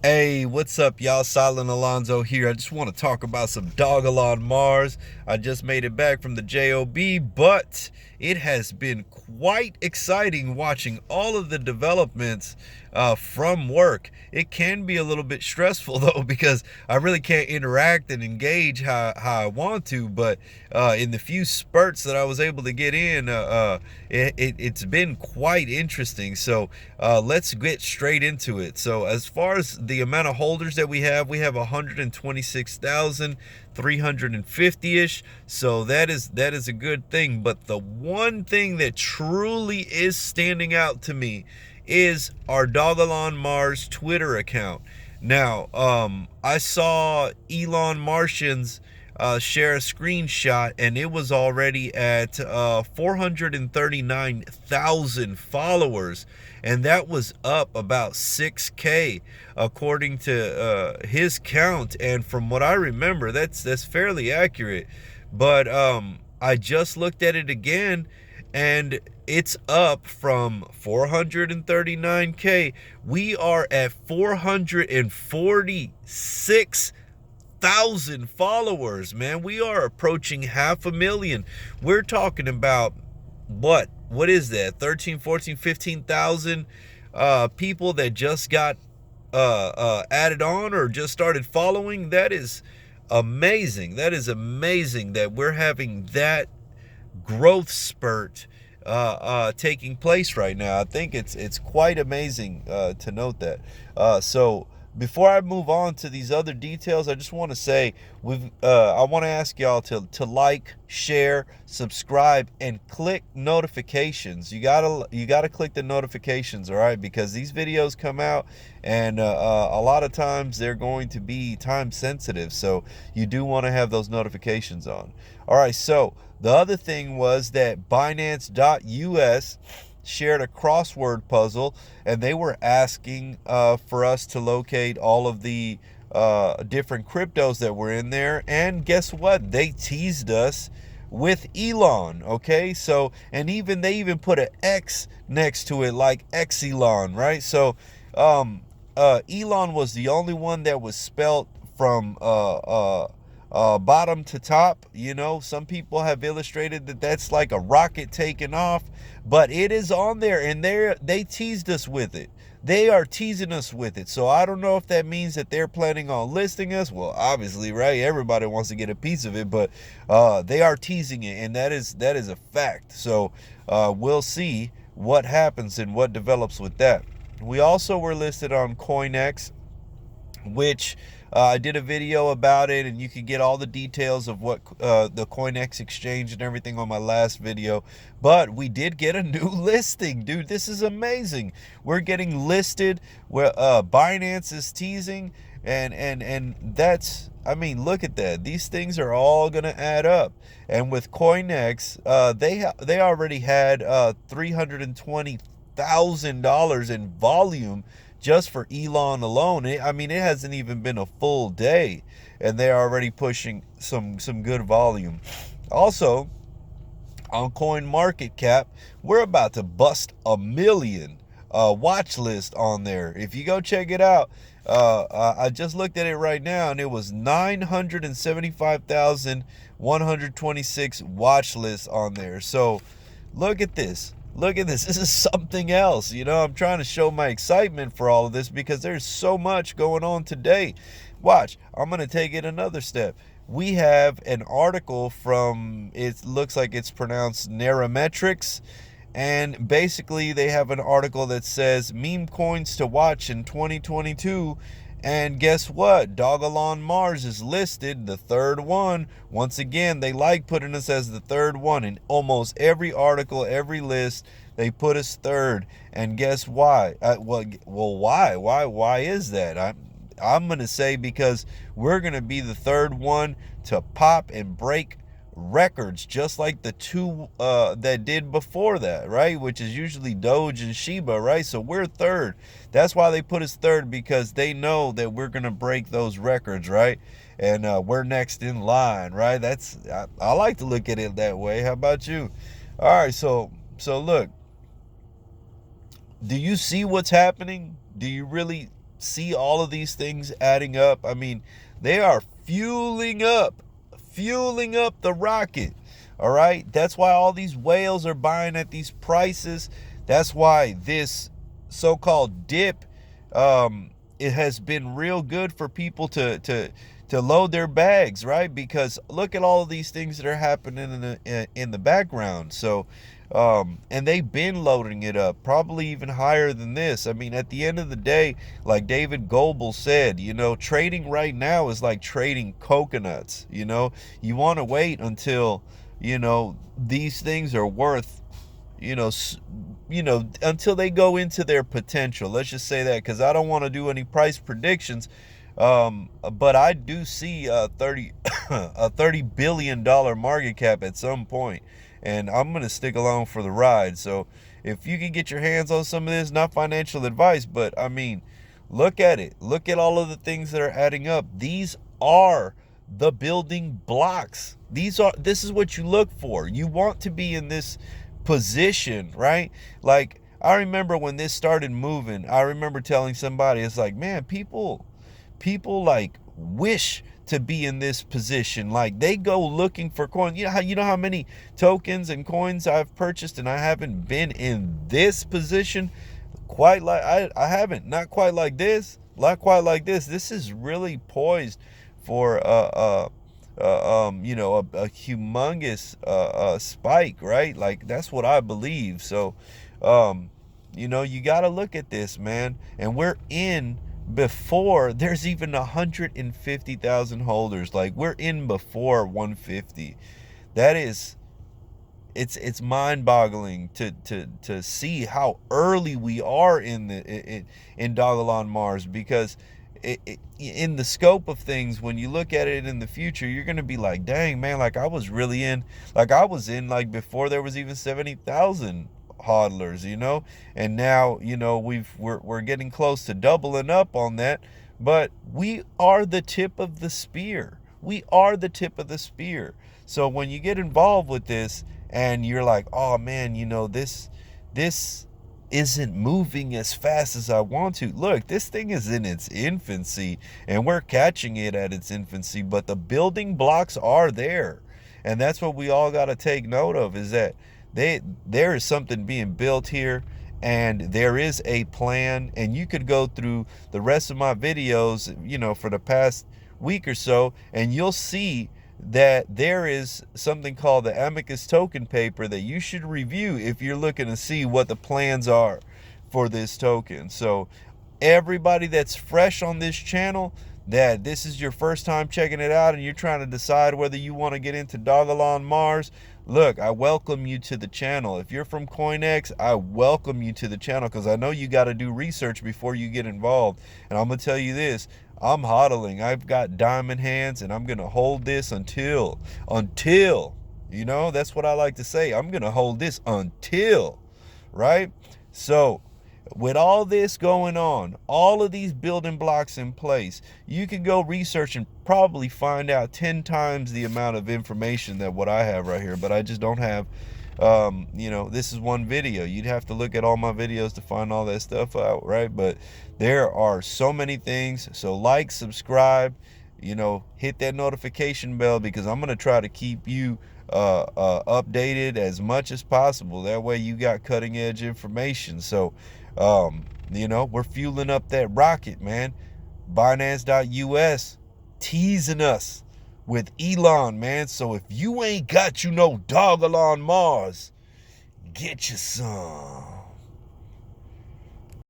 Hey, what's up, y'all? Silent Alonzo here. I just want to talk about some Dogelon Mars. I just made it back from the JOB, but it has been quite exciting watching all of the developments from work. It can be a little bit stressful though, because I really can't interact and engage how I want to, but in the few spurts that I was able to get in, it's been quite interesting. So let's get straight into it. So as far as the amount of holders that we have 126,350-ish. So that is a good thing. But the one thing that truly is standing out to me is our Dogelon Mars Twitter account. Now, I saw Elon Martians share a screenshot, and it was already at 439,000 followers, and that was up about 6K according to his count. And from what I remember, that's fairly accurate. But I just looked at it again, and it's up from 439K. We are at 446,000 followers, man. We are approaching 500,000. We're talking about what is that, 13, 14, 15,000 people that just got added on or just started following. That is amazing. That is amazing that we're having that growth spurt taking place right now. I think it's quite amazing to note that. So before I move on to these other details, I just want to say I want to ask y'all to like, share, subscribe, and click notifications. You gotta click the notifications, all right? Because these videos come out, and a lot of times they're going to be time sensitive, so you do want to have those notifications on. All right, so the other thing was that Binance.us shared a crossword puzzle, and they were asking for us to locate all of the different cryptos that were in there. And guess what? They teased us with Elon. Okay, so and they even put an X next to it, like Elon, right? So Elon was the only one that was spelt from bottom to top. You know, some people have illustrated that that's like a rocket taking off, but it is on there, and they teased us with it. They are teasing us with it. So I don't know if that means that they're planning on listing us. Well, obviously, right? Everybody wants to get a piece of it, but they are teasing it, and that is a fact. So we'll see what happens and what develops with that. We also were listed on CoinEx, which I did a video about it, and you can get all the details of what the CoinEx exchange and everything on my last video. But we did get a new listing, dude. This is amazing. We're getting listed where Binance is teasing, and that's, I mean, look at that. These things are all gonna add up. And with CoinEx, they already had $320,000 in volume just for Elon alone. I mean, it hasn't even been a full day, and they're already pushing some good volume. Also, on CoinMarketCap, we're about to bust 1,000,000 watch list on there. If you go check it out, I just looked at it right now, and it was 975,126 watch lists on there. So look at this. Look at this. This is something else. You know, I'm trying to show my excitement for all of this because there's so much going on today. Watch, I'm going to take it another step. We have an article from, it looks like it's pronounced Nairametrics, and basically they have an article that says meme coins to watch in 2022. And guess what? Dogelon Mars is listed, the third one. Once again, they like putting us as the third one. In almost every article, every list, they put us third. And guess why? Why? Why is that? I'm going to say because we're going to be the third one to pop and break records, just like the two that did before that, right? Which is usually Doge and Shiba, right? So we're third. That's why they put us third, because they know that we're gonna break those records, right? And we're next in line, right? I like to look at it that way. How about you? All right, so look, do you see what's happening? Do you really see all of these things adding up. I mean, they are fueling up the rocket. All right. That's why all these whales are buying at these prices. That's why this so-called dip, it has been real good for people to load their bags, right? Because look at all of these things that are happening in the background. So, and they've been loading it up, probably even higher than this. I mean, at the end of the day, like David Goebel said, trading right now is like trading coconuts. You want to wait until, these things are worth, until they go into their potential. Let's just say that, because I don't want to do any price predictions. But I do see a $30 billion market cap at some point, and I'm going to stick along for the ride. So if you can get your hands on some of this, not financial advice, but I mean, look at it. Look at all of the things that are adding up. These are the building blocks. This is what you look for. You want to be in this position, right? Like, I remember when this started moving, I remember telling somebody, it's like, man, people like wish to be in this position. Like, they go looking for coins. You know how many tokens and coins I've purchased, and I haven't been in this position quite like I haven't, not quite like this, This is really poised for a humongous spike, right? Like, that's what I believe. So you got to look at this, man. And we're in before there's even 150,000 holders. Like, we're in before 150. That is, it's mind-boggling to see how early we are in Dogelon-Mars, because in the scope of things, when you look at it in the future, you're gonna be like, dang, man, like I was in like before there was even 70,000 hodlers, and now we're getting close to doubling up on that. But we are the tip of the spear. So when you get involved with this and you're like, oh man, this isn't moving as fast as I want to. Look, this thing is in its infancy, and we're catching it at its infancy, but the building blocks are there. And that's what we all got to take note of, is that there is something being built here, and there is a plan. And you could go through the rest of my videos, for the past week or so, and you'll see that there is something called the amicus token paper that you should review if you're looking to see what the plans are for this token. So everybody that's fresh on this channel, that this is your first time checking it out and you're trying to decide whether you want to get into Dogelon-Mars, look, I welcome you to the channel. If you're from CoinX, I welcome you to the channel, because I know you got to do research before you get involved. And I'm going to tell you this, I'm hodling. I've got diamond hands, and I'm going to hold this until, that's what I like to say. I'm going to hold this until, right? So with all this going on, all of these building blocks in place, you can go research and probably find out 10 times the amount of information that what I have right here. But I just don't have, this is one video. You'd have to look at all my videos to find all that stuff out, right? But there are so many things. So like, subscribe, hit that notification bell, because I'm going to try to keep you updated as much as possible. That way you got cutting edge information. So we're fueling up that rocket, man. Binance.us teasing us with Elon, man. So if you ain't got Dogelon-Mars, get you some.